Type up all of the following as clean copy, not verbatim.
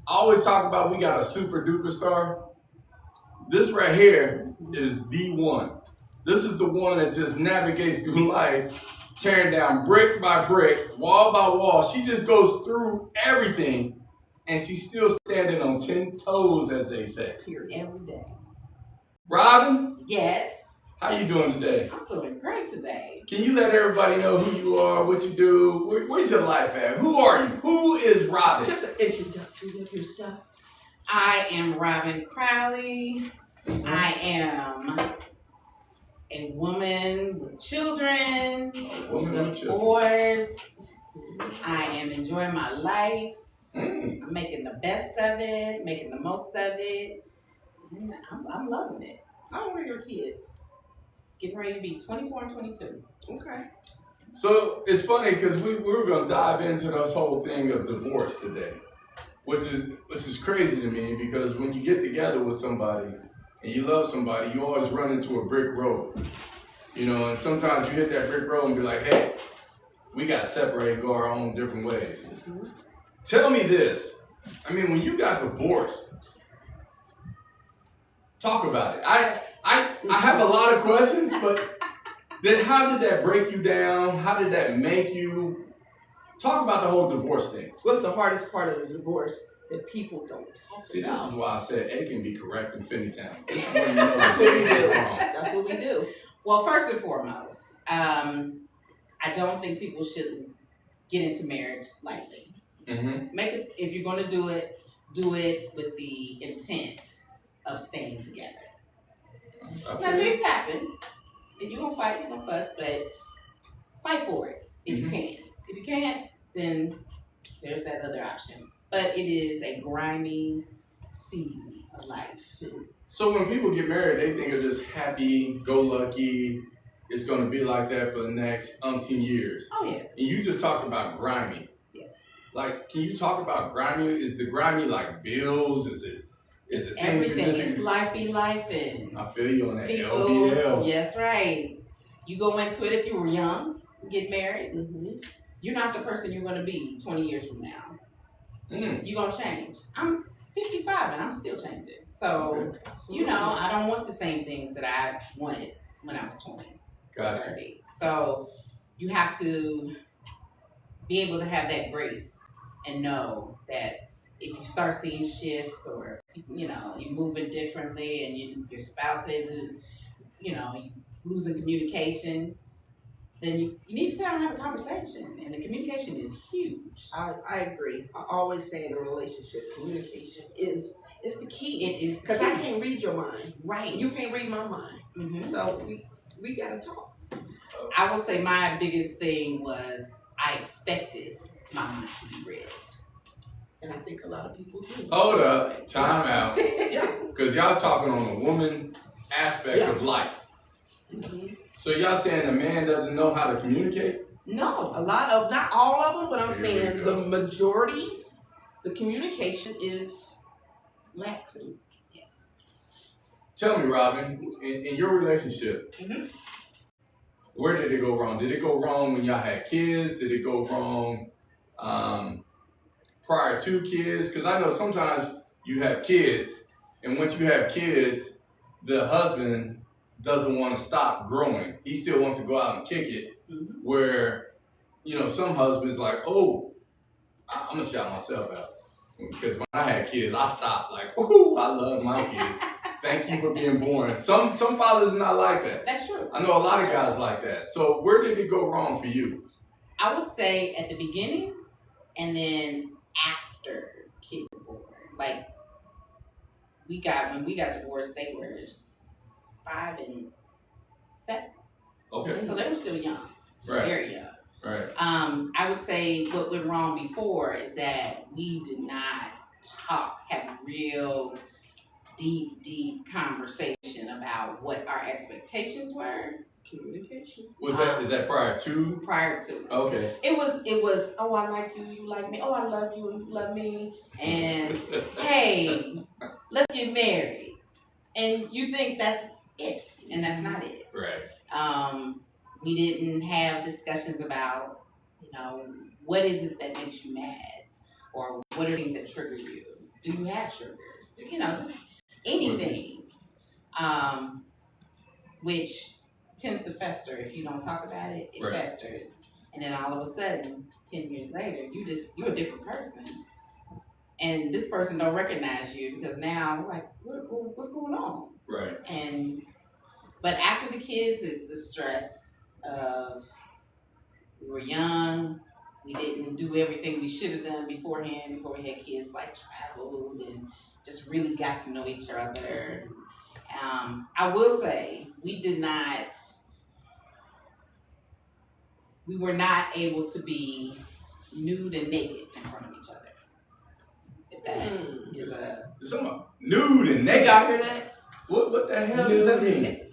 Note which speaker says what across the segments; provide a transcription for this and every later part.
Speaker 1: I always talk about we got a super duper star. This right here is the one. This is the one that just navigates through life, tearing down brick by brick, wall by wall. She just goes through everything, and she's still standing on 10 toes, as they say.
Speaker 2: Every day.
Speaker 1: Robin?
Speaker 2: Yes.
Speaker 1: How you doing today?
Speaker 2: I'm doing great today.
Speaker 1: Can you let everybody know who you are, what you do? Where's your life at? Who are you? Who is Robin?
Speaker 2: Just an introduction of yourself. I am Robin Crowley. I am a woman with children, divorced. I am enjoying my life. I'm making the best of it, making the most of it. I'm loving it. How old are your kids? Getting ready to be 24 and 22. Okay.
Speaker 1: So it's funny because we were going to dive into this whole thing of divorce today, which is crazy to me because when you get together with somebody and you love somebody, you always run into a brick road. You know, and sometimes you hit that brick road and be like, hey, we got to separate and go our own different ways. Mm-hmm. Tell me this. I mean, when you got divorced, talk about it. I have a lot of questions, but how did that break you down? How did that make you? Talk about the whole divorce thing.
Speaker 3: What's the hardest part of the divorce that people don't talk about?
Speaker 1: See, this is why I said A can be correct in Finneytown.
Speaker 3: That's what we do. That's what we do.
Speaker 2: Well, first and foremost, I don't think people should get into marriage lightly. Mm-hmm. Make it, if you're going to do it with the intent of staying together. Now, things happen. And you're going to fight, you're going to fuss, but fight for it if you can. If you can't, then there's that other option. But it is a grimy season of life.
Speaker 1: So when people get married, they think of this happy-go-lucky, it's going to be like that for the next umpteen years.
Speaker 2: Oh, yeah.
Speaker 1: And you just talked about grimy.
Speaker 2: Yes.
Speaker 1: Like, can you talk about grimy? Is the grimy like bills? Is it
Speaker 2: everything? It's life be life-in.
Speaker 1: I feel you on that
Speaker 2: people,
Speaker 1: LBL.
Speaker 2: Yes, right. You go into it if you were young, get married. Mm-hmm. You're not the person you're going to be 20 years from now. You're going to change. I'm 55 and I'm still changing. So, you know, I don't want the same things that I wanted when I was 20.
Speaker 1: Gotcha.
Speaker 2: 30. So you have to be able to have that grace and know that if you start seeing shifts or, you know, you're moving differently and your spouse isn't, you know, losing communication, then you need to sit down and have a conversation. And the communication is huge.
Speaker 3: I agree. I always say in a relationship, communication is the key.
Speaker 2: It is.
Speaker 3: Because I can't read your mind.
Speaker 2: Right.
Speaker 3: You can't read my mind. Mm-hmm. So we got to talk.
Speaker 2: I will say my biggest thing was I expected my mind to be read.
Speaker 3: And I think a lot of people do.
Speaker 1: Hold up. Time out.
Speaker 3: Yeah.
Speaker 1: Because y'all talking on the woman aspect of life. Mm-hmm. So y'all saying a man doesn't know how to communicate?
Speaker 3: No, not all of them, but I'm saying the majority, the communication is laxing.
Speaker 2: Yes.
Speaker 1: Tell me, Robin, in your relationship, where did it go wrong? Did it go wrong when y'all had kids? Did it go wrong prior to kids? Because I know sometimes you have kids, and once you have kids, the husband doesn't want to stop growing. He still wants to go out and kick it. Mm-hmm. Where, you know, some husbands like, oh, I'm going to shout myself out. Because when I had kids, I stopped like, oh, I love my kids. Thank you for being born. Some fathers are not like that.
Speaker 2: That's true.
Speaker 1: I know a lot of guys like that. So where did it go wrong for you?
Speaker 2: I would say at the beginning and then after kids were born. Like, when we got divorced, they were 5 and 7.
Speaker 1: Okay.
Speaker 2: So they were still young.
Speaker 1: Right.
Speaker 2: Very young.
Speaker 1: Right.
Speaker 2: I would say what went wrong before is that we did not have real deep conversation about what our expectations were. Communication.
Speaker 1: Is that prior to?
Speaker 2: Prior to.
Speaker 1: Okay.
Speaker 2: It was, oh, I like you, you like me. Oh, I love you, you love me. And hey, let's get married. And you think that's it, and that's not it.
Speaker 1: Right.
Speaker 2: We didn't have discussions about, you know, what is it that makes you mad, or what are things that trigger you. Do you have sugars? You know, just anything, which tends to fester if you don't talk about it. It festers, and then all of a sudden, 10 years later, you're a different person, and this person don't recognize you because now like, what's going on?
Speaker 1: Right.
Speaker 2: But after the kids, it's the stress of we were young. We didn't do everything we should have done beforehand before we had kids, like traveled and just really got to know each other. I will say we were not able to be nude and naked in front of each other. If that is a...
Speaker 1: Nude and naked?
Speaker 3: Did y'all hear that?
Speaker 1: What the hell does that mean?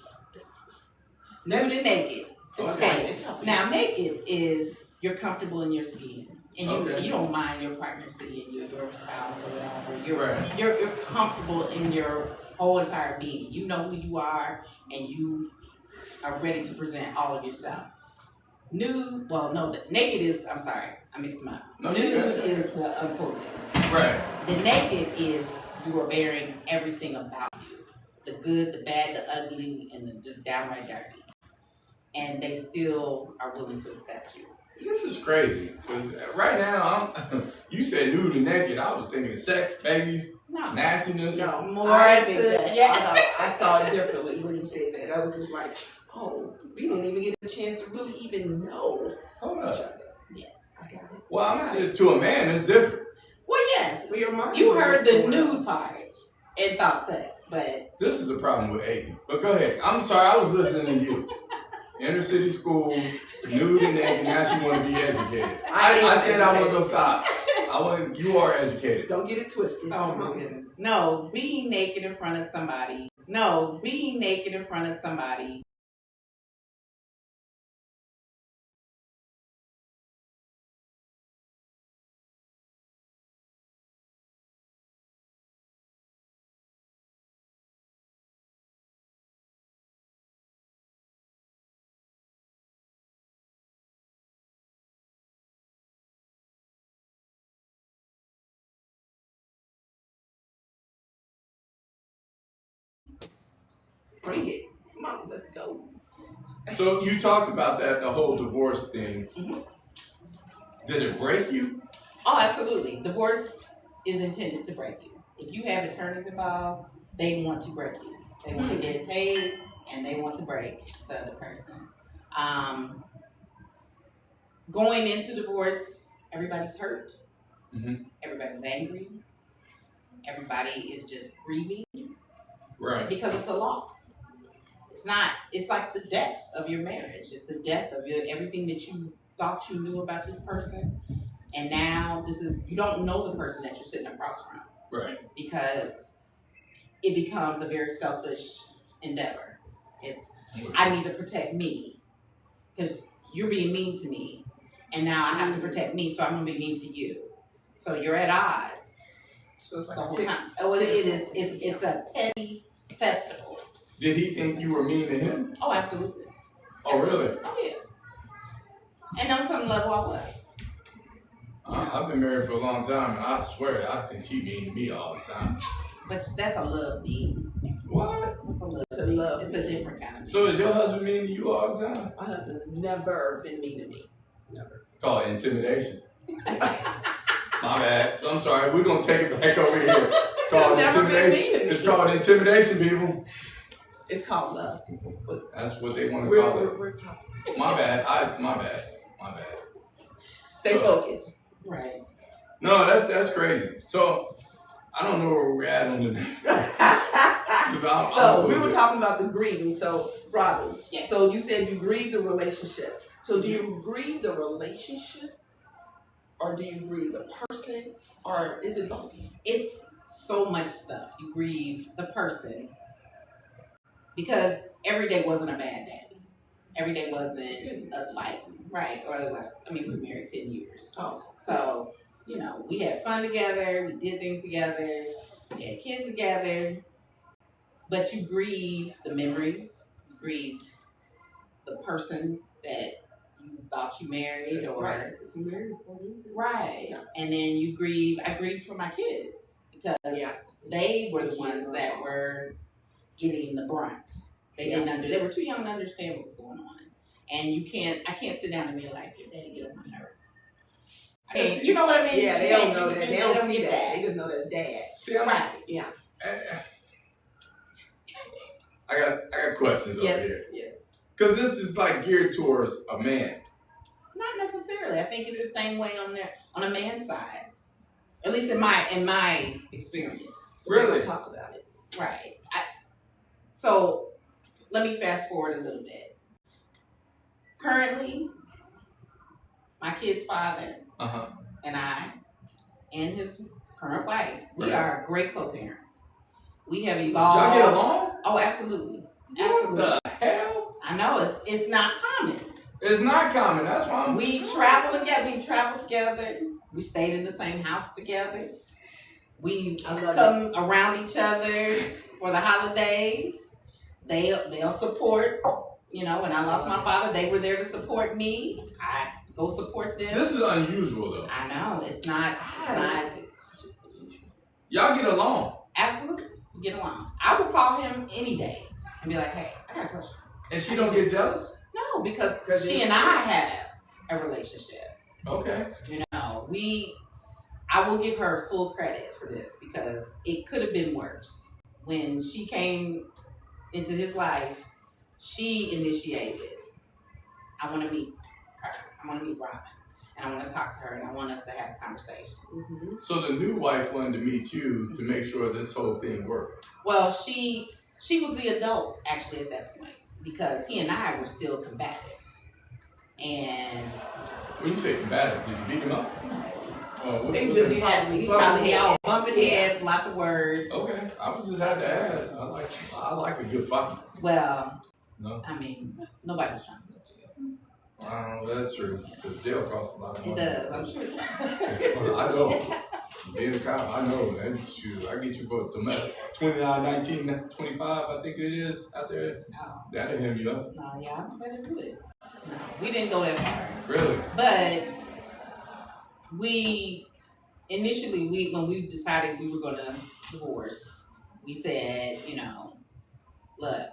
Speaker 2: Nude and naked.
Speaker 1: Okay.
Speaker 2: Now, naked is you're comfortable in your skin. And you don't mind your partner seeing you, your spouse or whatever. You're comfortable in your whole entire being. You know who you are, and you are ready to present all of yourself. Nude, naked is, I'm sorry, I mixed them up. No, nude is the uncoated.
Speaker 1: Right.
Speaker 2: The naked is you are bearing everything about you. The good, the bad, the ugly, and the just downright dirty. And they still are willing to accept you.
Speaker 1: This is crazy. Right now, you said nude and naked. I was thinking of sex, babies, nastiness.
Speaker 3: No,
Speaker 2: more
Speaker 3: I saw it differently when you said that. I was just like, oh, we didn't even get a chance to really even know.
Speaker 1: Hold up.
Speaker 2: Yes.
Speaker 3: I got it.
Speaker 1: Well, to a man, it's different.
Speaker 2: Well, yes.
Speaker 3: Well, your mind
Speaker 2: you heard the nude part and thought sex, but...
Speaker 1: This is the problem with Aiden. But go ahead. I'm sorry, I was listening to you. Inner city school, nude and naked, now she want to be educated. I said I wasn't going to stop. You are educated.
Speaker 3: Don't get it twisted.
Speaker 2: Oh my goodness. No, being naked in front of somebody. No, being naked in front of somebody.
Speaker 3: Bring it. Come on, let's go.
Speaker 1: So you talked about that, the whole divorce thing.
Speaker 2: Mm-hmm.
Speaker 1: Did it break you?
Speaker 2: Oh, absolutely. Divorce is intended to break you. If you have attorneys involved, they want to break you. They want to get paid, and they want to break the other person. Going into divorce, everybody's hurt.
Speaker 1: Mm-hmm.
Speaker 2: Everybody's angry. Everybody is just grieving.
Speaker 1: Right.
Speaker 2: Because it's a loss. It's like the death of your marriage. It's the death of everything that you thought you knew about this person. And now you don't know the person that you're sitting across from.
Speaker 1: Right.
Speaker 2: Because it becomes a very selfish endeavor. I need to protect me because you're being mean to me. And now I have to protect me, so I'm going to be mean to you. So you're at odds.
Speaker 3: So it's like
Speaker 2: the whole time. Well, it is. It's a petty festival.
Speaker 1: Did he think you were mean to him?
Speaker 2: Oh, absolutely.
Speaker 1: Oh, really?
Speaker 2: Oh, yeah. And on some level, I was.
Speaker 1: I've been married for a long time, and I swear, I think she mean to me all the time.
Speaker 2: But that's a love being.
Speaker 1: What?
Speaker 2: It's a love. It's a different kind of being.
Speaker 1: So is your husband mean to you all the time?
Speaker 3: My husband has never been mean to me. Never.
Speaker 1: Call it intimidation. My bad. So I'm sorry. We're going to take it back over here. It's called intimidation. It's called intimidation, people.
Speaker 3: It's called love.
Speaker 1: That's what they want to call it.
Speaker 3: We're talking.
Speaker 1: My bad. My bad.
Speaker 3: Stay focused.
Speaker 2: Right.
Speaker 1: No, that's crazy. So I don't know where we're at on the next.
Speaker 3: So we were talking about the grieving. So Robin,
Speaker 2: yes.
Speaker 3: So you said you grieve the relationship. So do you grieve the relationship, or do you grieve the person, or is it both?
Speaker 2: It's so much stuff. You grieve the person because every day wasn't a bad day. Every day wasn't us fighting, right? Or otherwise, we were married 10 years.
Speaker 3: Oh,
Speaker 2: so we had fun together. We did things together. We had kids together. But you grieve the memories. You grieve the person that you thought you married, or
Speaker 3: right. You married for me.
Speaker 2: Right. Yeah. And then I grieve for my kids. because they were the ones that were getting the brunt. They were too young to understand what was going on. And I can't sit down and be like, your daddy get on my nerve. You know what I mean?
Speaker 3: Yeah, they don't know that. They don't see
Speaker 2: get
Speaker 3: that. They just know that's dad.
Speaker 1: See, I'm
Speaker 2: right.
Speaker 3: Yeah.
Speaker 1: I got questions over here.
Speaker 2: Yes.
Speaker 1: Because this is like geared towards a man.
Speaker 2: Not necessarily. I think it's the same way on a man's side. At least in my experience.
Speaker 1: Really?
Speaker 3: We'll talk about it.
Speaker 2: Right. So let me fast forward a little bit. Currently, my kid's father and I and his current wife, we are great co-parents. We have evolved.
Speaker 1: Y'all get along?
Speaker 2: Oh, absolutely.
Speaker 1: What the hell?
Speaker 2: I know it's not common.
Speaker 1: It's not common. That's why
Speaker 2: We travel together. We stayed in the same house together. We come around each other for the holidays. They'll support. You know, when I lost my father, they were there to support me. I go support them.
Speaker 1: This is unusual, though.
Speaker 2: I know it's not.
Speaker 1: Y'all get along.
Speaker 2: Absolutely, we get along. I would call him any day and be like, "Hey, I got a question."
Speaker 1: And she don't get jealous?
Speaker 2: No, because she and I have a relationship.
Speaker 1: Okay.
Speaker 2: You know, I will give her full credit for this because it could have been worse. When she came into his life, she initiated. I want to meet her. I want to meet Robin. And I want to talk to her and I want us to have a conversation. Mm-hmm.
Speaker 1: So the new wife wanted to meet you to make sure this whole thing worked.
Speaker 2: Well, she was the adult actually at that point because he and I were still combative. And
Speaker 1: when you say combative, did you beat him up?
Speaker 2: They just probably bumping heads, lots of words.
Speaker 1: Okay, I was just had to ask. I like a good fight.
Speaker 2: Well,
Speaker 1: no,
Speaker 2: I mean nobody was trying to go to jail.
Speaker 1: That's true. Because jail costs a lot of money.
Speaker 2: It does, I'm sure.
Speaker 1: I know. Being a cop, I know. Man, shoot, I get you for domestic 29, 19, 25. I think it is out there.
Speaker 2: No.
Speaker 1: That'll hem you up.
Speaker 2: No, yeah, I'm better do it. No, we didn't go that far.
Speaker 1: Really?
Speaker 2: But initially, when we decided we were gonna divorce, we said, you know, look,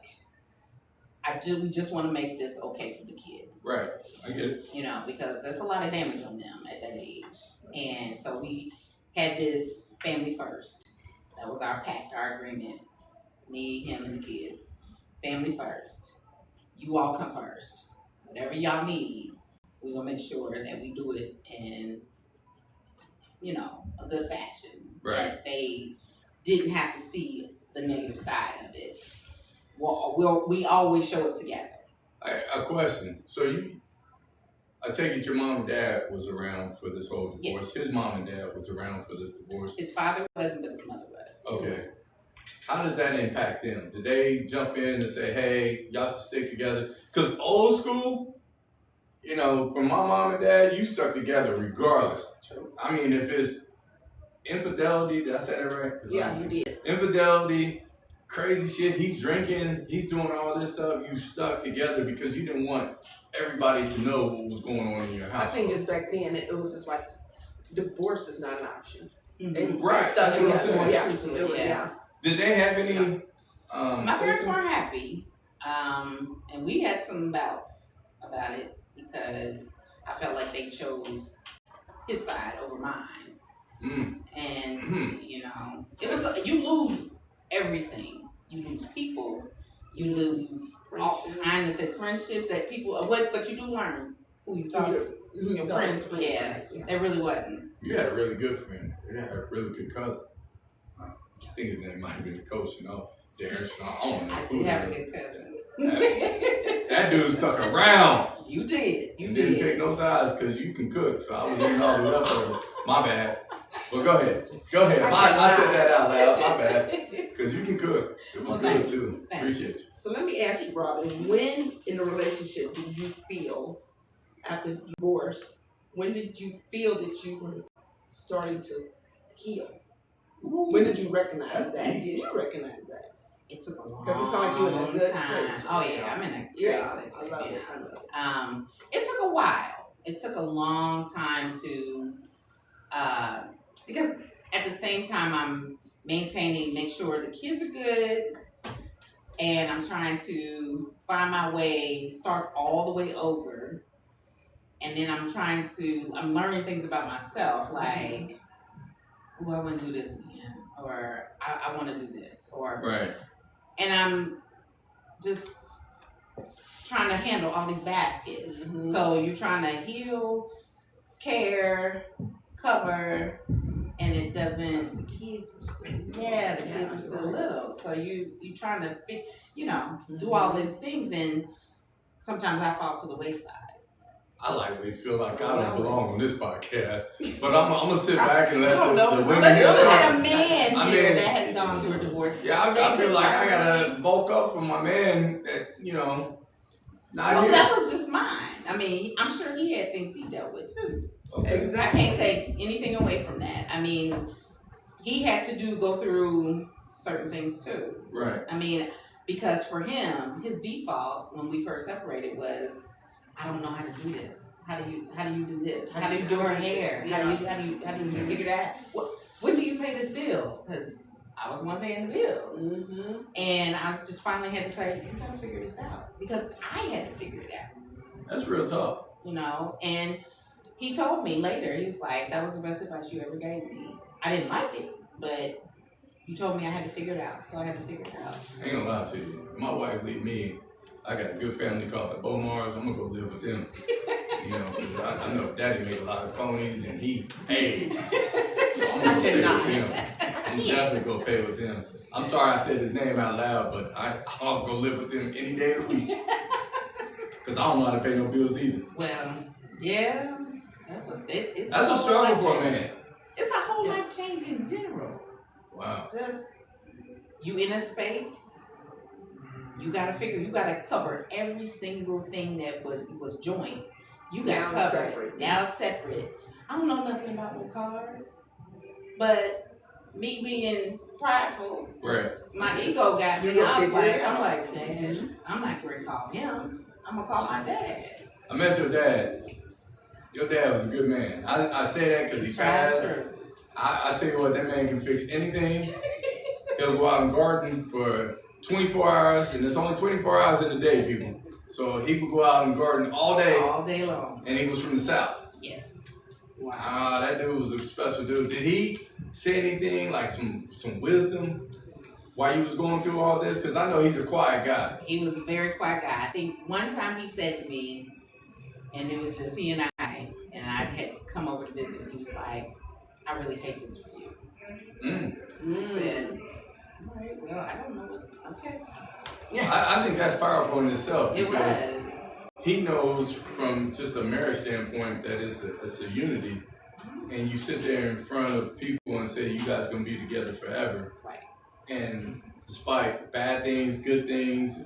Speaker 2: we just want to make this okay for the kids.
Speaker 1: Right, I get it.
Speaker 2: You know, because there's a lot of damage on them at that age, and so we had this family first. That was our pact, our agreement. Me, him, and the kids. Family first. You all come first. Whatever y'all need, we're gonna make sure that we do it in, you know, a good fashion.
Speaker 1: Right.
Speaker 2: That they didn't have to see the negative side of it. We always show it together.
Speaker 1: A question. So I take it your mom and dad was around for this whole divorce. Yes. His mom and dad was around for this divorce.
Speaker 2: His father wasn't, but his mother was.
Speaker 1: Okay. How does that impact them? Did they jump in and say, hey, y'all should stick together? Because old school, you know, for my mom and dad, you stuck together regardless.
Speaker 2: True.
Speaker 1: I mean, if it's infidelity, did I say that right?
Speaker 2: Yeah, you did.
Speaker 1: Infidelity, crazy shit, he's drinking, he's doing all this stuff, you stuck together because you didn't want everybody to know what was going on in your house.
Speaker 3: I think just back then, it was just like, divorce is not an option.
Speaker 2: Mm-hmm.
Speaker 1: Right.
Speaker 3: Stuck together.
Speaker 2: Yeah.
Speaker 1: Did they have any?
Speaker 2: My parents weren't happy, and we had some bouts about it because I felt like they chose his side over mine, and you know, it was you lose everything. You lose people. You lose all kinds of friendships that people. But you do learn who you talk to. Your friends. Yeah, they really wasn't.
Speaker 1: You had a really good friend. You had a really good cousin. I think his name might have been the coach, you know, Darren.
Speaker 2: I did have a good cousin.
Speaker 1: That dude stuck around.
Speaker 2: You did.
Speaker 1: You didn't take no sides because you can cook, so I was eating all the leftovers. My bad. But go ahead. I said that out loud. My bad. Because you can cook. It was good too. Appreciate you.
Speaker 3: So let me ask you, Robin, when in the relationship did you feel, after divorce, when did you feel that you were starting to heal? When did you recognize that? Did you recognize that?
Speaker 2: It took a long time.
Speaker 3: Because it sounds like you're in a good place.
Speaker 2: Oh yeah, I'm in a great place.
Speaker 3: I love it.
Speaker 2: It took a while. It took a long time to, because at the same time, I'm make sure the kids are good, and I'm trying to find my way, start all the way over, and then I'm learning things about myself, like, oh, I want to do this again, or I want to do this, or
Speaker 1: Right.
Speaker 2: And I'm just trying to handle all these baskets.
Speaker 3: Mm-hmm.
Speaker 2: So you're trying to heal, care, cover, and it doesn't.
Speaker 3: The kids were still
Speaker 2: Yeah, the kids are still little. So you trying to fit, do all these things, and sometimes I fall to the wayside.
Speaker 1: I likely feel like I don't belong on this podcast, but I'm gonna sit back and let the women
Speaker 2: But you
Speaker 1: talk.
Speaker 2: had a man here that has gone through a divorce.
Speaker 1: Yeah, I feel like I gotta bulk up for my man that, not
Speaker 2: Well,
Speaker 1: here.
Speaker 2: that was just mine. I mean, I'm sure he had things he dealt with too.
Speaker 1: Okay.
Speaker 2: Exactly. I can't take anything away from that. I mean, he had to go through certain things too.
Speaker 1: Right.
Speaker 2: I mean, because for him, his default when we first separated was, I don't know how to do this. How do you do this? How do you do her hair?
Speaker 3: Yeah.
Speaker 2: How do you figure that? When do you pay this bill? Because I was the one paying the bills.
Speaker 3: Mm-hmm.
Speaker 2: And I was just finally had to say, you gotta figure this out. Because I had to figure it out.
Speaker 1: That's real tough.
Speaker 2: And he told me later, he was like, that was the best advice you ever gave me. I didn't like it, but you told me I had to figure it out, so I had to figure it out.
Speaker 1: I ain't gonna lie to you. My wife leave me. I got a good family called the Bomars. I'm gonna go live with them. 'Cause I know Daddy made a lot of ponies and he paid. So I'm gonna stay with him. I'm definitely gonna pay with them. I'm sorry I said his name out loud, but I'll go live with them any day of the week. Cause I don't know how to pay no bills either.
Speaker 2: Well, yeah, it's
Speaker 1: That's a struggle for a man.
Speaker 2: It's a whole life change in general.
Speaker 1: Wow.
Speaker 2: Just you in a space, you gotta cover every single thing that was joint. You gotta cover it. Now it's separate. I don't know nothing about the cars, but me being prideful,
Speaker 1: Right.
Speaker 2: my ego got me. I'm like, Dad, I'm not gonna call him. I'm gonna call my dad.
Speaker 1: I met your dad. Your dad was a good man. I say that because he's fast. I tell you what, that man can fix anything. He'll go out and garden for 24 hours, and it's only 24 hours in the day, people. So he would go out and garden all day
Speaker 2: long.
Speaker 1: And he was from the South.
Speaker 2: Yes. Wow.
Speaker 1: That dude was a special dude. Did he say anything, like some wisdom while you was going through all this? Because I know he's a quiet guy.
Speaker 2: He was a very quiet guy. I think one time he said to me, and it was just he and I had come over to visit, and he was like, I really hate this for you. I said, all right, well, I don't know what, okay.
Speaker 1: I think that's powerful in itself.
Speaker 2: It was.
Speaker 1: He knows from just a marriage standpoint that it's a unity. And you sit there in front of people and say, you guys gonna be together forever.
Speaker 2: Right.
Speaker 1: And despite bad things, good things,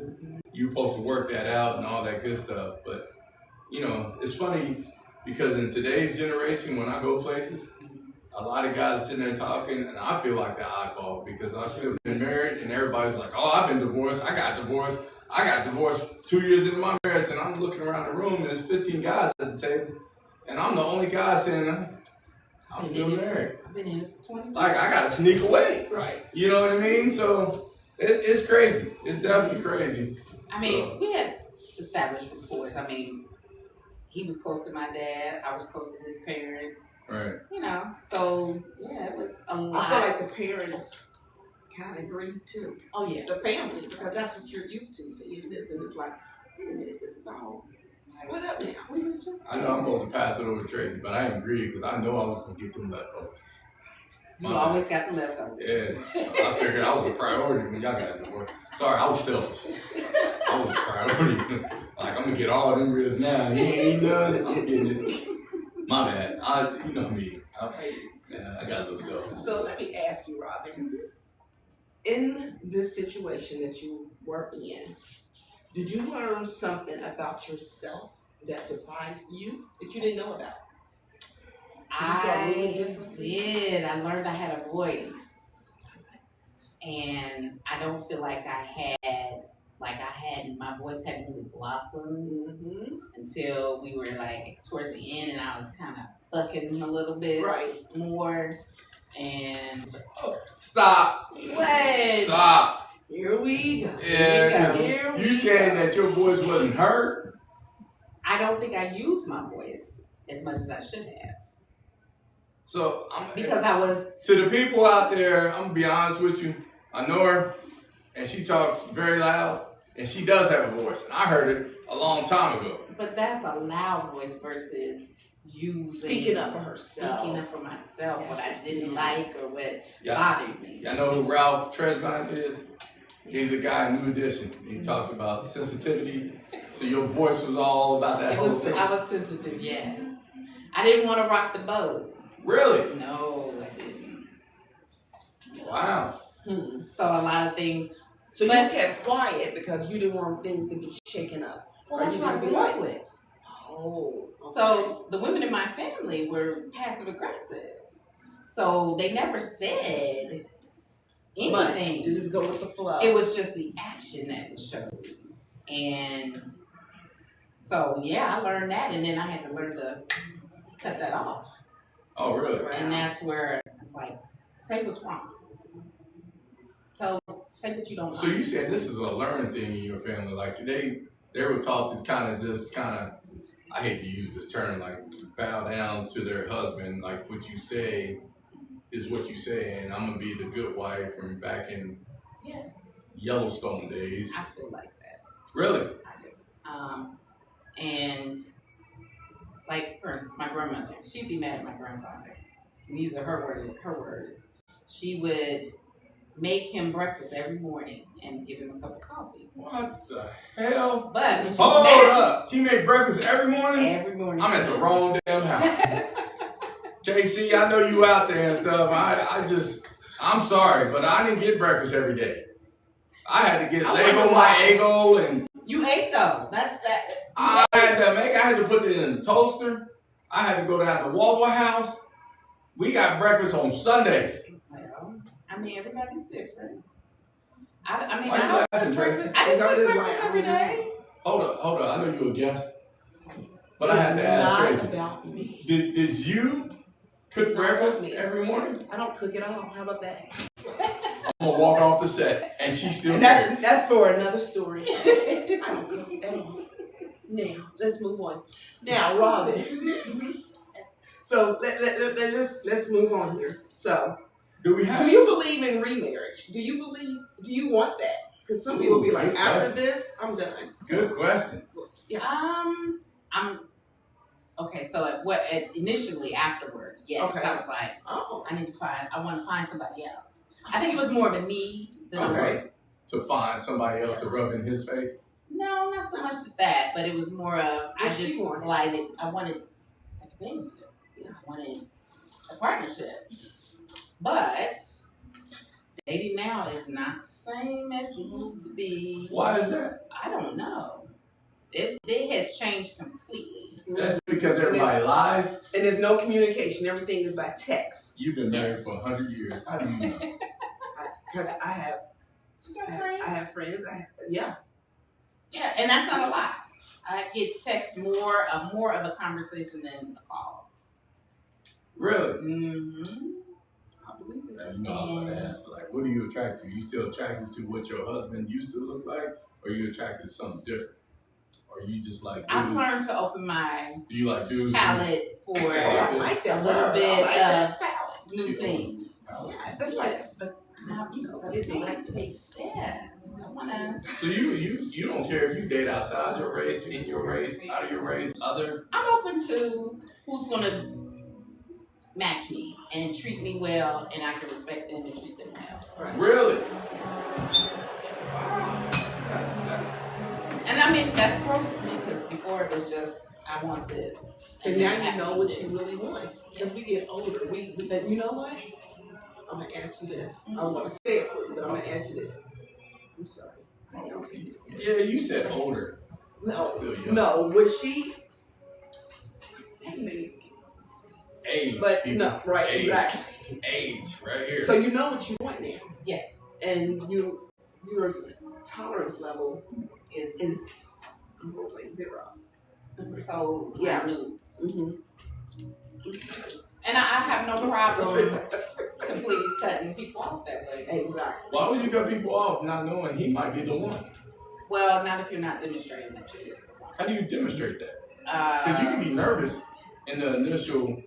Speaker 1: you're supposed to work that out and all that good stuff. But, it's funny because in today's generation, when I go places, a lot of guys sitting there talking, and I feel like the oddball because I've still been married, and everybody's like, oh, I've been divorced. I got divorced 2 years into my marriage, and I'm looking around the room, and there's 15 guys at the table, and I'm the only guy saying, I'm still married.
Speaker 2: I've been in it for 20 years.
Speaker 1: Like, I got to sneak away.
Speaker 2: Right.
Speaker 1: You know what I mean? So, it's crazy. It's definitely crazy.
Speaker 2: I mean, we had established rapport. I mean, he was close to my dad. I was close to his parents.
Speaker 1: Right.
Speaker 2: So, yeah, it was a lot.
Speaker 3: I feel like the parents kind of agreed too.
Speaker 2: Oh, yeah.
Speaker 3: The family, because that's what you're used to seeing this, and it's like, wait a minute, this is all split up now.
Speaker 2: We was just.
Speaker 1: I know I'm supposed to pass it over to Tracy, but I didn't agree because I know I was going to get them leftovers.
Speaker 2: You always got the leftovers.
Speaker 1: Yeah. I figured I was a priority when y'all got divorced. Sorry, I was selfish. I was a priority. Like, I'm going to get all of them ribs now. He ain't done. I'm getting it. My bad. You know me. I got a little selfish.
Speaker 3: So let me ask you, Robin. In this situation that you were in, did you learn something about yourself that surprised you that you didn't know about?
Speaker 2: I did. I learned I had a voice, and I don't feel like my voice hadn't really blossomed until we were like towards the end, and I was kind of bucking a little bit more. And
Speaker 1: Stop.
Speaker 2: what?
Speaker 1: Stop.
Speaker 3: Here we go.
Speaker 1: Yeah,
Speaker 3: Here
Speaker 1: because you saying that your voice wasn't heard.
Speaker 2: I don't think I used my voice as much as I should have.
Speaker 1: So
Speaker 2: Because I was
Speaker 1: to the people out there, I'm gonna be honest with you. I know her, and she talks very loud, and she does have a voice. And I heard it a long time ago.
Speaker 2: But that's a loud voice versus
Speaker 3: speaking up for herself.
Speaker 2: Speaking up for myself, what I didn't like or what
Speaker 1: Yeah.
Speaker 2: bothered me.
Speaker 1: Y'all know who Ralph Tresvant is? He's a guy in New Edition. He talks about sensitivity. So your voice was all about that whole thing.
Speaker 2: I was sensitive, yes. I didn't want to rock the boat.
Speaker 1: Really?
Speaker 2: No, I didn't.
Speaker 1: Wow.
Speaker 2: So a lot of things.
Speaker 3: So you kept quiet because you didn't want things to be shaken up.
Speaker 2: Well, that's what I grew up with.
Speaker 3: Oh. Okay.
Speaker 2: So the women in my family were passive aggressive. So they never said anything.
Speaker 3: You just go with the flow.
Speaker 2: It was just the action that was showed. And so, yeah, I learned that. And then I had to learn to cut that off.
Speaker 1: Oh, really?
Speaker 2: And that's where it's like, say what's wrong. Say what you don't
Speaker 1: So
Speaker 2: like.
Speaker 1: you said this is a learned thing in your family. Like they were taught to kind of, I hate to use this term, like bow down to their husband. Like what you say is what you say, and I'm gonna be the good wife from back in Yellowstone days.
Speaker 2: I feel like that.
Speaker 1: Really?
Speaker 2: I do. And like for instance, my grandmother, she'd be mad at my grandfather. And these are her words. She would make him breakfast every morning and give him a cup of coffee.
Speaker 1: What the hell?
Speaker 2: But when she was
Speaker 1: Hold
Speaker 2: mad,
Speaker 1: up. She made breakfast every morning?
Speaker 2: every morning.
Speaker 1: I'm at the wrong damn house. JC, I know you out there and stuff. I'm sorry, but I didn't get breakfast every day. I had to get Lego, my Eggo, and
Speaker 2: You ate though. That's that.
Speaker 1: I had to put it in the toaster. I had to go down to Waffle House. We got breakfast on Sundays.
Speaker 2: Well, I mean, everybody's different. I mean,
Speaker 1: Why you
Speaker 2: I
Speaker 1: laughing, Tracy?
Speaker 2: didn't cook breakfast every day.
Speaker 1: Hold up. I know you're a guest. But I had to ask Tracy.
Speaker 3: About me.
Speaker 1: Did you cook
Speaker 3: It's not
Speaker 1: breakfast
Speaker 3: about me.
Speaker 1: every morning?
Speaker 3: I don't cook at all. How about that?
Speaker 1: I'm gonna walk off the set and she's still
Speaker 3: And
Speaker 1: there.
Speaker 3: that's for another story. I don't cook at all. Now, let's move on. Now, Robin. So let's move on here. So,
Speaker 1: Do
Speaker 3: you believe in remarriage? Do you want that? Because some people be like, after this, I'm done.
Speaker 1: Good question.
Speaker 3: Yeah.
Speaker 2: I'm okay. So initially afterwards, yes,
Speaker 3: Okay.
Speaker 2: I was like,
Speaker 3: Oh.
Speaker 2: I want to find somebody else. I think it was more of a need than a
Speaker 1: Okay.
Speaker 2: want.
Speaker 1: To find somebody else to rub in his face?
Speaker 2: No, not so much that, but it was more of I wanted a companionship. I wanted a partnership. But dating now is not the same as it used to be.
Speaker 1: Why is that?
Speaker 2: I don't know. It has changed completely.
Speaker 1: That's because everybody lies.
Speaker 3: And there's no communication. Everything is by text.
Speaker 1: You've been married for 100 years. How do you know?
Speaker 3: Because I have
Speaker 2: You got friends?
Speaker 3: I have friends. Yeah.
Speaker 2: Yeah, and that's not a lie. I get text more of a conversation than a call.
Speaker 1: Really?
Speaker 2: Mm-hmm. I believe it.
Speaker 1: Now, you know, I'm gonna ask, like, what are you attracted to? You still attracted to what your husband used to look like, or are you attracted to something different? Or you just like dudes?
Speaker 2: I've learned to open my
Speaker 1: Do you like dudes?
Speaker 2: palette for
Speaker 3: I like that
Speaker 2: a little
Speaker 3: word.
Speaker 2: bit
Speaker 3: I like that
Speaker 2: of
Speaker 3: palette.
Speaker 2: new things.
Speaker 3: Yeah, that's like, but you know, get the right taste.
Speaker 2: Yes, I wanna.
Speaker 1: So you don't care if you date outside your race, in your race, out of your race, other.
Speaker 2: I'm open to who's gonna match me and treat me well, and I can respect them and treat them well. Right.
Speaker 1: Really? Wow. That's.
Speaker 2: And I mean that's growth for me because before it was just I want this.
Speaker 3: And
Speaker 2: then
Speaker 3: now
Speaker 2: I
Speaker 3: you
Speaker 2: have
Speaker 3: know
Speaker 2: to
Speaker 3: what
Speaker 2: do
Speaker 3: you
Speaker 2: this.
Speaker 3: really want. As we get older, but you know what? I'm gonna ask you this. I want to say it for you, but I'm gonna ask you this. I'm sorry. I don't think you.
Speaker 1: Yeah, you said older.
Speaker 3: No,
Speaker 1: Still young.
Speaker 3: no. Was she?
Speaker 1: Age.
Speaker 3: But
Speaker 1: people.
Speaker 3: no, right,
Speaker 1: Age.
Speaker 3: exactly.
Speaker 1: Age, right here.
Speaker 3: So you know what you want now,
Speaker 2: Yes,
Speaker 3: and your tolerance level
Speaker 2: is
Speaker 3: almost like zero.
Speaker 2: so
Speaker 3: Yeah.
Speaker 2: minute.
Speaker 3: Mm-hmm.
Speaker 2: And I have no problem completely cutting people off that way.
Speaker 3: Exactly.
Speaker 1: Why would you cut people off not knowing he might be the one?
Speaker 2: Well, not if you're not demonstrating that you're the one.
Speaker 1: How do you demonstrate that? Because you can be nervous in the initial.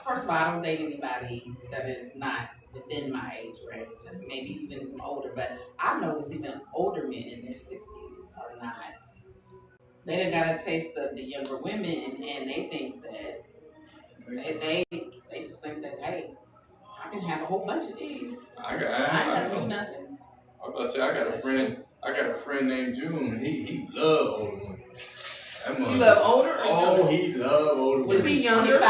Speaker 2: First of all, I don't date anybody that is not within my age range, and maybe even some older. But I've noticed even older men in their 60s are not. They done got a taste of the younger women, and they think that they just think that, hey, I can have a whole bunch of these. I gotta do nothing.
Speaker 1: I was about to say I got a friend named June. He love older women.
Speaker 3: You love older?
Speaker 1: Oh, he love older women.
Speaker 2: Was he younger? 25, I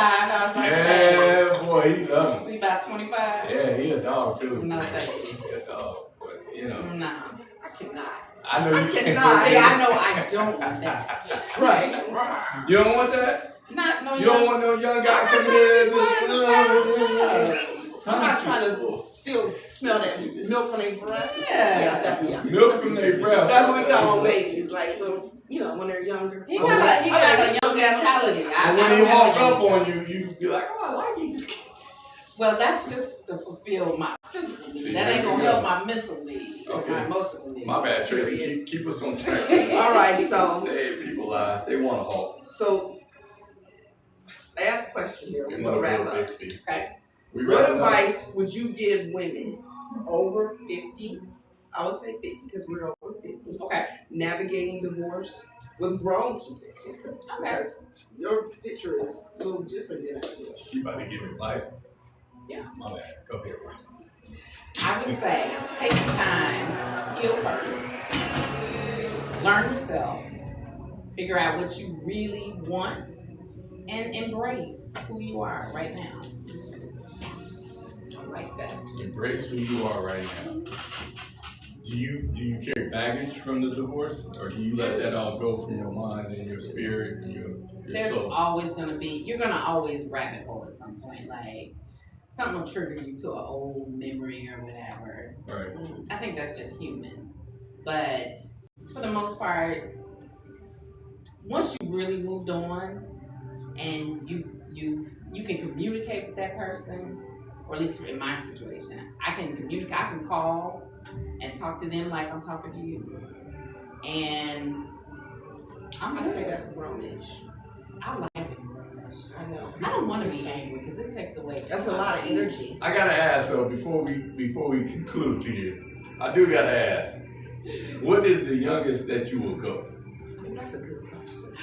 Speaker 2: was like,
Speaker 1: yeah, boy, he love them.
Speaker 2: He about 25?
Speaker 1: Yeah, he a dog too.
Speaker 2: No, thank you.
Speaker 1: He a dog, but you know.
Speaker 2: Nah, I cannot.
Speaker 1: I know you
Speaker 3: cannot.
Speaker 2: See, I know I don't want that.
Speaker 3: Right.
Speaker 1: You don't want that?
Speaker 2: Not no.
Speaker 1: You don't want no young guy coming in.
Speaker 3: I'm not trying to still smell that milk on their breath.
Speaker 2: Yeah.
Speaker 1: Milk on their breath.
Speaker 3: That's what we call them babies, like little, when they're younger.
Speaker 2: He got a young mentality.
Speaker 1: And when he walk up on you, you be like, oh, I like you.
Speaker 2: Well, that's just to fulfill my physical need. That ain't gonna help my mental need, my emotional need.
Speaker 1: My bad, Tracy. Keep us on track.
Speaker 3: All right, so.
Speaker 1: Hey, people lie. They want to halt.
Speaker 3: So, last question here. We're gonna wrap up.
Speaker 2: Okay.
Speaker 3: What advice would you give women over 50? I would say 50 because we're over 50.
Speaker 2: Okay.
Speaker 3: Navigating divorce with grown kids.
Speaker 2: Okay.
Speaker 3: Because your picture is a little different than I feel.
Speaker 1: She about to give advice.
Speaker 2: Yeah.
Speaker 1: My bad. Go ahead, Ryan.
Speaker 2: I would say take your time, heal first, learn yourself, figure out what you really want, and embrace who you are right now. I like that.
Speaker 1: Embrace who you are right now. Do you carry baggage from the divorce, or do you let that all go from your mind and your spirit and your
Speaker 2: There's
Speaker 1: soul?
Speaker 2: always gonna be. You're gonna always rabbit hole at some point, like something will trigger you to an old memory or whatever.
Speaker 1: Right.
Speaker 2: I think that's just human. But for the most part, once you really moved on and you can communicate with that person, or at least in my situation, I can communicate. I can call and talk to them like I'm talking to you. And
Speaker 3: I say that's grownish.
Speaker 2: I like it.
Speaker 3: I know.
Speaker 2: I don't want to be angry because it takes away.
Speaker 3: That's a lot of energy.
Speaker 1: I gotta ask though, before we conclude here, I do gotta ask, what is the youngest that you will go?
Speaker 3: That's a good question.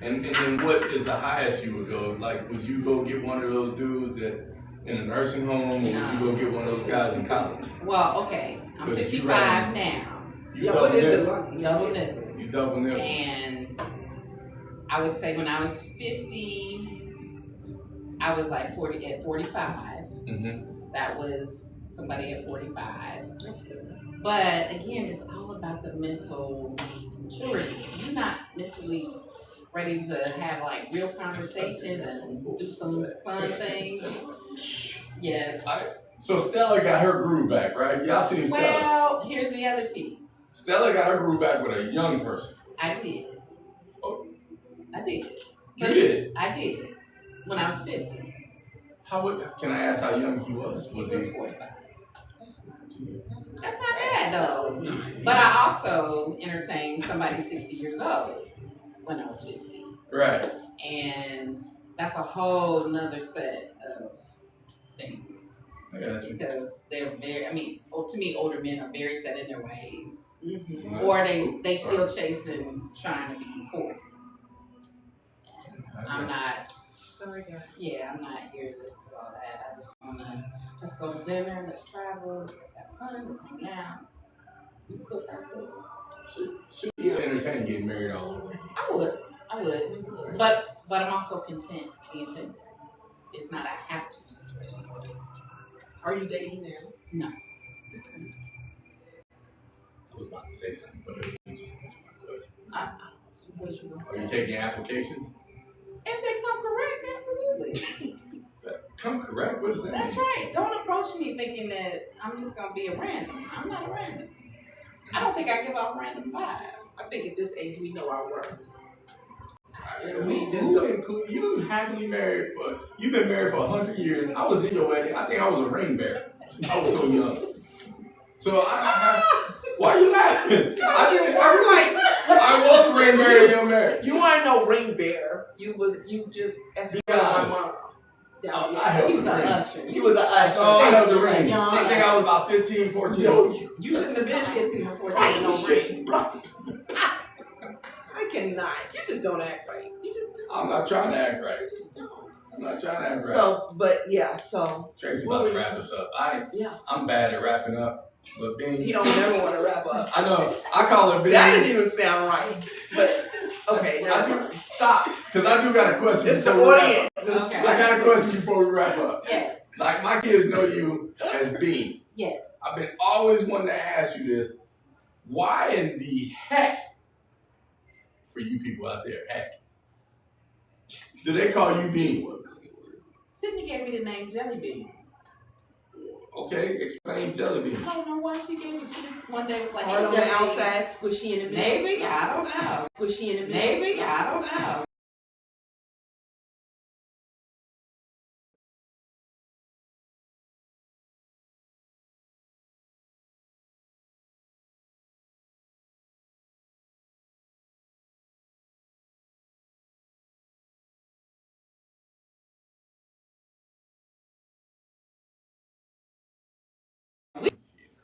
Speaker 1: And then what is the highest you would go? Like, would you go get one of those dudes that in a nursing home, or would you go get one of those guys in college?
Speaker 2: Well, okay, I'm 55 now.
Speaker 3: What is it like?
Speaker 2: Double nipples.
Speaker 1: You double nipples.
Speaker 2: And I would say when I was 50, I was like 40 at 45.
Speaker 1: Mm-hmm.
Speaker 2: That was somebody at 45. But again, it's all about the mental maturity. You're not mentally ready to have like real conversations and do some fun things. Yes.
Speaker 1: So Stella got her groove back, right? Y'all seen Stella?
Speaker 2: Well, here's the other piece.
Speaker 1: Stella got her groove back with a young person.
Speaker 2: I did.
Speaker 1: Oh.
Speaker 2: I did.
Speaker 1: You did?
Speaker 2: I did. When I was 50.
Speaker 1: Can I ask how young he was?
Speaker 2: He was 45. That's not bad though. But I also entertained somebody 60 years old when I was 50.
Speaker 1: Right.
Speaker 2: And that's a whole nother set of things.
Speaker 1: I got you.
Speaker 2: Because they're very, to me, older men are very set in their ways.
Speaker 3: Mm-hmm.
Speaker 2: Or they still chasing, trying to be 40. I'm not.
Speaker 3: Sorry, guys.
Speaker 2: Yeah, I'm not here to do all that. I just wanna, let's go to dinner, let's travel, let's have fun, let's hang out. You cook, I cook.
Speaker 1: Should you entertain getting married all over again?
Speaker 2: I would. But I'm also content being single. It's not a have to situation for me.
Speaker 3: Are you dating now?
Speaker 2: No.
Speaker 1: I was about to say something, but you just answered my question.
Speaker 3: So what did you want to
Speaker 1: Are you
Speaker 3: say?
Speaker 1: taking applications?
Speaker 2: If they come correct, absolutely.
Speaker 1: Come correct? What does that
Speaker 2: That's
Speaker 1: mean?
Speaker 2: right. Don't approach me thinking that I'm just gonna be a random. I'm not a random. I don't think I give off random vibe.
Speaker 3: I think at this age we know our worth.
Speaker 1: You happily married you've been married for 100 years. I was in your wedding. I think I was a ring bearer. I was so young. So why are you laughing? I was a ring bearer in your marriage.
Speaker 3: You weren't no ring bearer. You just escorted my mom.
Speaker 2: He was an usher.
Speaker 3: He was an usher.
Speaker 1: Oh, I held the ring. I think I was about 15, 14.
Speaker 2: You shouldn't have been 15 or 14 no ring.
Speaker 3: I cannot. You just don't act right.
Speaker 1: I'm not trying to act right.
Speaker 3: You just don't.
Speaker 1: I'm not trying to act right.
Speaker 3: So
Speaker 1: Tracy about to wrap us up. I'm bad at wrapping up, but Bean.
Speaker 3: He don't never want to wrap up.
Speaker 1: I know. I call her Bean.
Speaker 3: That didn't even sound right. But okay,
Speaker 1: stop. Because I do got a question.
Speaker 3: It's the audience.
Speaker 2: Okay.
Speaker 1: I got a question before we wrap up.
Speaker 2: Yes.
Speaker 1: Like my kids know you as Bean.
Speaker 2: Yes.
Speaker 1: I've been always wanting to ask you this. Why in the heck, for you people out there, heck, do they call you Bean?
Speaker 2: Sydney gave me the name Jelly Bean.
Speaker 1: Okay, explain Jelly Bean.
Speaker 2: I don't know why she gave it. She just one day was like,
Speaker 3: hard on the outside, squishy in the middle.
Speaker 2: Maybe, I don't know.
Speaker 3: Squishy in the middle.
Speaker 2: Maybe, I don't know.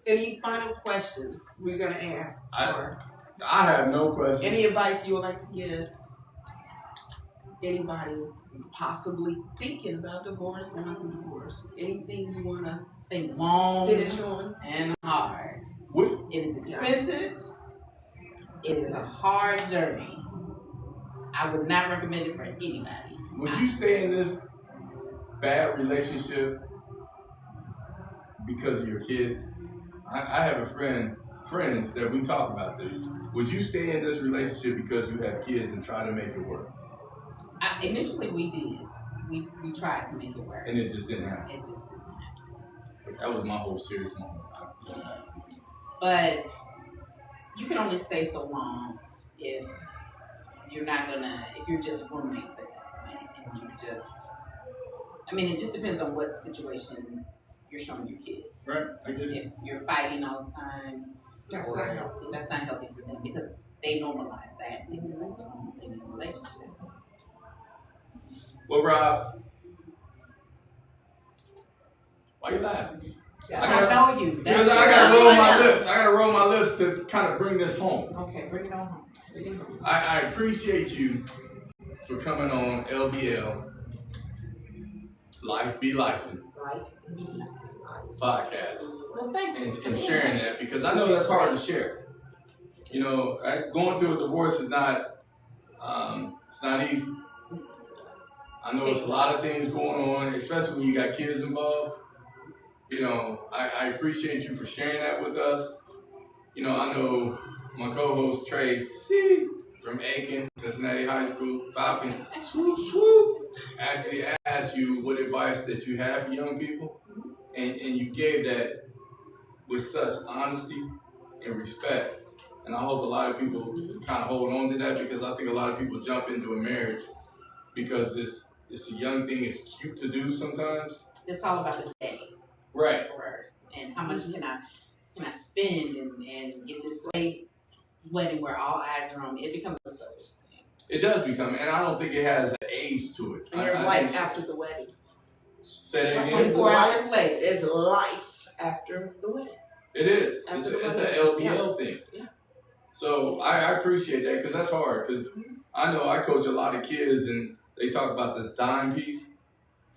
Speaker 3: Any final questions we're gonna ask?
Speaker 1: I have no questions.
Speaker 3: Any advice you would like to give anybody possibly thinking about divorce, going through divorce? Anything you wanna
Speaker 2: Think long
Speaker 3: finish on?
Speaker 2: and hard.
Speaker 1: What?
Speaker 2: It is expensive. It is a hard journey. I would not recommend it for anybody.
Speaker 1: Would you stay in this bad relationship because of your kids? I have friends that we talk about this. Would you stay in this relationship because you have kids and try to make it work?
Speaker 2: Initially, we did. We tried to make it work.
Speaker 1: And it just didn't happen.
Speaker 2: It just didn't happen.
Speaker 1: That was my whole serious moment.
Speaker 2: But you can only stay so long if you're just roommates at that point. And it just depends on what situation you're showing your kids.
Speaker 1: Right, I get it.
Speaker 2: If you're fighting all the time,
Speaker 3: That's not healthy.
Speaker 2: That's not healthy for them because they normalize that in a relationship.
Speaker 1: Well, Rob, why you laughing?
Speaker 2: I know you.
Speaker 1: Because I gotta roll my lips. I gotta roll my lips to kind of bring this home.
Speaker 2: Okay, bring it on home.
Speaker 1: I appreciate you for coming on LBL, Life Be Lifin' podcast.
Speaker 2: Well, thank you.
Speaker 1: And sharing that, because I know that's hard to share. You know, going through a divorce is not, it's not easy. I know it's a lot of things going on, especially when you got kids involved. You know, I appreciate you for sharing that with us. You know, I know my co-host Trey from Aiken, Cincinnati High School, Falcon, swoop, swoop, actually asked you what advice that you have for young people. And you gave that with such honesty and respect. And I hope a lot of people kind of hold on to that, because I think a lot of people jump into a marriage because it's a young thing, it's cute to do sometimes.
Speaker 2: It's all about the day.
Speaker 1: Right.
Speaker 2: And how much can I spend and get this wedding where all eyes are on me. It becomes a selfish thing.
Speaker 1: It does become, and I don't think it has an age to it.
Speaker 3: And there's life after the wedding.
Speaker 1: Say that again.
Speaker 2: 24 hours later.
Speaker 3: There's life after the wedding.
Speaker 1: It is. It's an LBL thing.
Speaker 3: Yeah.
Speaker 1: So I appreciate that, because that's hard. Because I know I coach a lot of kids, and they talk about this dime piece.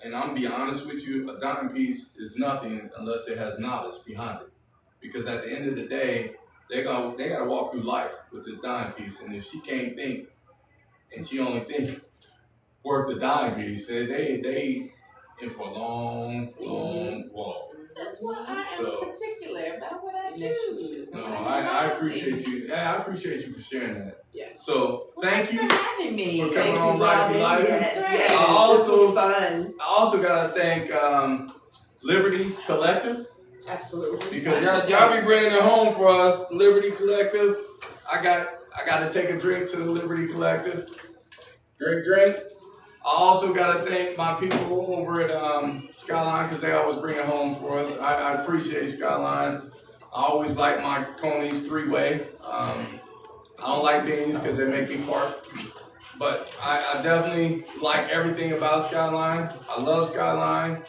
Speaker 1: And I'm gonna be honest with you, a dime piece is nothing unless it has knowledge behind it. Because at the end of the day, they gotta walk through life with this dime piece. And if she can't think, and she only think worth the dime piece, they in for a long walk.
Speaker 2: That's why I am particular about what I choose.
Speaker 1: No, I appreciate you. Yeah, I appreciate you for sharing that.
Speaker 3: Yeah.
Speaker 1: So thank you
Speaker 2: for having me.
Speaker 1: for coming on Life Be Life.
Speaker 3: Yes.
Speaker 1: I also gotta thank Liberty Collective.
Speaker 3: Absolutely.
Speaker 1: Because y'all be bringing it home for us, Liberty Collective. I got to take a drink to the Liberty Collective. Great drink. I also got to thank my people over at Skyline because they always bring it home for us. I appreciate Skyline. I always like my Coney's 3-way. I don't like beans because they make me fart. But I definitely like everything about Skyline. I love Skyline.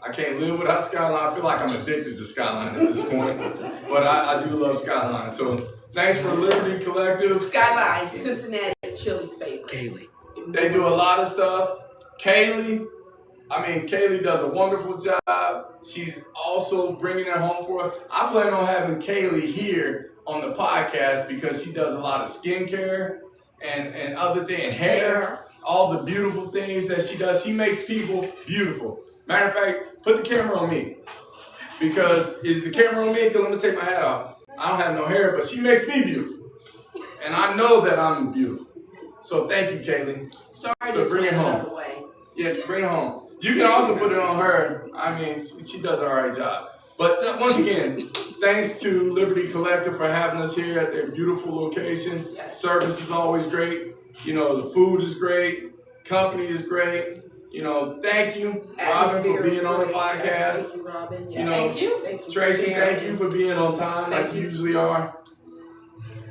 Speaker 1: I can't live without Skyline. I feel like I'm addicted to Skyline at this point. But I do love Skyline. So thanks for Liberty Collective.
Speaker 3: Skyline, Cincinnati, Chili's favorite.
Speaker 4: Kaylee.
Speaker 1: They do a lot of stuff. Kaylee does a wonderful job. She's also bringing it home for us. I plan on having Kaylee here on the podcast because she does a lot of skincare and other things, hair, all the beautiful things that she does. She makes people beautiful. Matter of fact, put the camera on me. Because is the camera on me? Because I'm going to take my hat off. I don't have no hair, but she makes me beautiful. And I know that I'm beautiful. So thank you, Kaylee.
Speaker 3: Sorry,
Speaker 1: So bring it home. Yeah, bring it home. You can also put it on her. I mean, she does an all right job. But once again, thanks to Liberty Collective for having us here at their beautiful location.
Speaker 3: Yes.
Speaker 1: Service is always great. You know, the food is great. Company is great. You know, thank you, Robin, for being on the podcast.
Speaker 3: Thank you, Robin.
Speaker 1: You know,
Speaker 3: Thank you.
Speaker 1: Tracy, thank you for being on time like you usually are.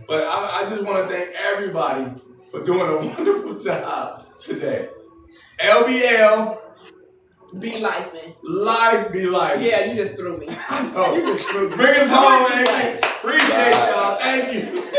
Speaker 1: But I just want to thank everybody for doing a wonderful job today. LBL.
Speaker 3: Be Lif-En.
Speaker 1: Life be life.
Speaker 3: Yeah, you just threw me.
Speaker 1: I know. You just threw me. Bring us home, man. Appreciate y'all. Thank you.